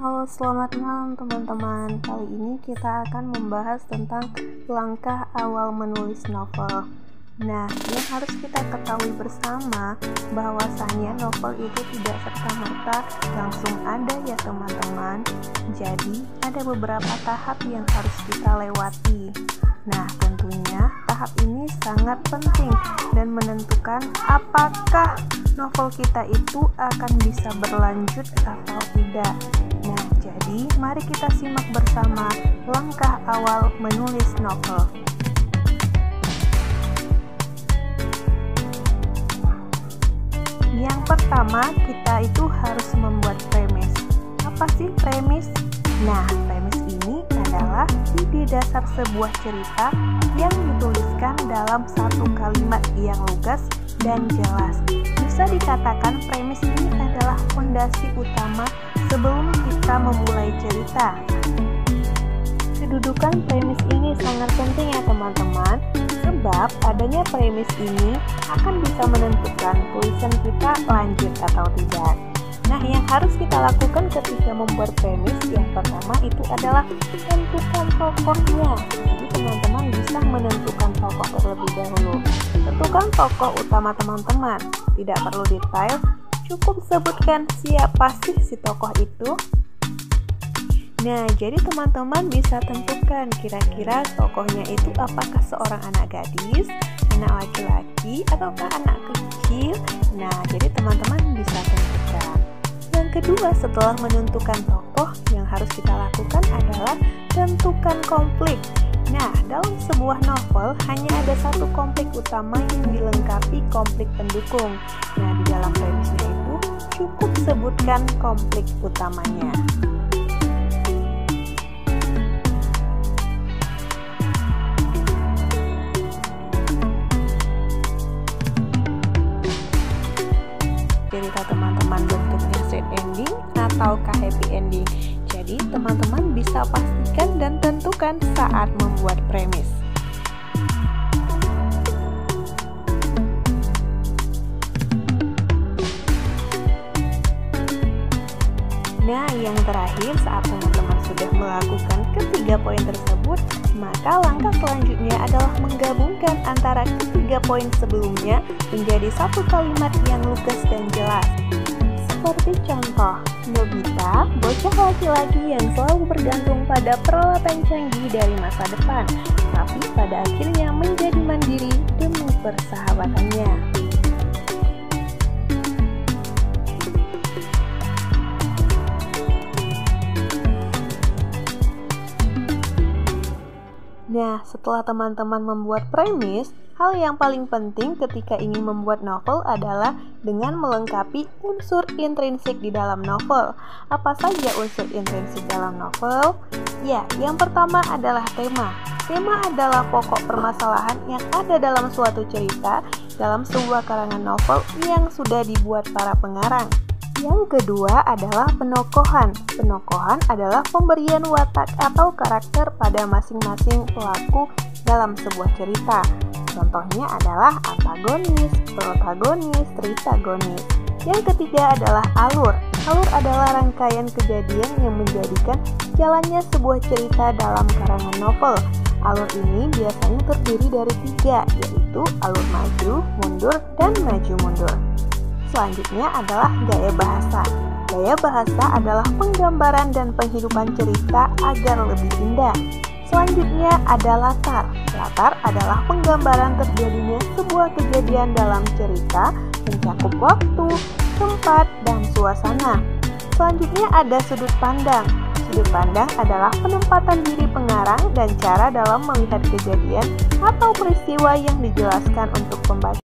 Halo, selamat malam teman-teman. Kali ini kita akan membahas tentang langkah awal menulis novel. Nah, yang harus kita ketahui bersama bahwasanya novel itu tidak serta-merta langsung ada ya teman-teman. Jadi, ada beberapa tahap yang harus kita lewati. Nah, tentunya tahap ini sangat penting dan menentukan apakah novel kita itu akan bisa berlanjut atau tidak. Nah, jadi mari kita simak bersama langkah awal menulis novel. Yang pertama, kita itu harus membuat premis. Apa sih premis? Nah, premis ini adalah ide dasar sebuah cerita yang dituliskan dalam satu kalimat yang lugas dan jelas. Bisa dikatakan premis ini adalah fondasi utama sebelum kita memulai cerita. Kedudukan premis ini sangat penting ya teman-teman, sebab adanya premis ini akan bisa menentukan tulisan kita lanjut atau tidak. Nah, yang harus kita lakukan ketika membuat premis yang pertama itu adalah tentukan tokohnya. Jadi teman-teman bisa menentukan tokoh terlebih dahulu. Tentukan tokoh utama teman-teman, tidak perlu detail, cukup sebutkan siapa sih si tokoh itu. Nah, jadi teman-teman bisa tentukan kira-kira tokohnya itu apakah seorang anak gadis, anak laki-laki, ataukah anak kecil. Nah, jadi teman-teman bisa tentukan. Yang kedua, setelah menentukan tokoh, yang harus kita lakukan adalah tentukan konflik. Nah, dalam sebuah novel hanya ada satu konflik utama yang dilengkapi konflik pendukung. Nah, di dalam premisnya itu cukup sebutkan konflik utamanya. Cerita teman-teman bentuknya sad ending ataukah happy ending. Jadi teman-teman bisa pastikan dan tentukan saat membuat premis. Nah, yang terakhir, saat teman-teman sudah melakukan ketiga poin tersebut, maka langkah selanjutnya adalah menggabungkan antara ketiga poin sebelumnya menjadi satu kalimat yang lugas dan jelas. Seperti contoh, Nobita, bocah laki-laki yang selalu bergantung pada peralatan canggih dari masa depan, tapi pada akhirnya menjadi mandiri demi persahabatannya. Nah, setelah teman-teman membuat premis, hal yang paling penting ketika ingin membuat novel adalah dengan melengkapi unsur intrinsik di dalam novel. Apa saja unsur intrinsik dalam novel? Ya, yang pertama adalah tema. Tema adalah pokok permasalahan yang ada dalam suatu cerita dalam sebuah karangan novel yang sudah dibuat para pengarang. Yang kedua adalah penokohan. Penokohan adalah pemberian watak atau karakter pada masing-masing pelaku dalam sebuah cerita. Contohnya adalah antagonis, protagonis, tritagonis. Yang ketiga adalah alur. Alur adalah rangkaian kejadian yang menjadikan jalannya sebuah cerita dalam karangan novel. Alur ini biasanya terdiri dari 3, yaitu alur maju, mundur, dan maju mundur. Selanjutnya adalah gaya bahasa. Gaya bahasa adalah penggambaran dan penghidupan cerita agar lebih indah. Selanjutnya ada latar. Latar adalah penggambaran terjadinya sebuah kejadian dalam cerita, mencakup waktu, tempat, dan suasana. Selanjutnya ada sudut pandang. Sudut pandang adalah penempatan diri pengarang dan cara dalam melihat kejadian atau peristiwa yang dijelaskan untuk pembaca.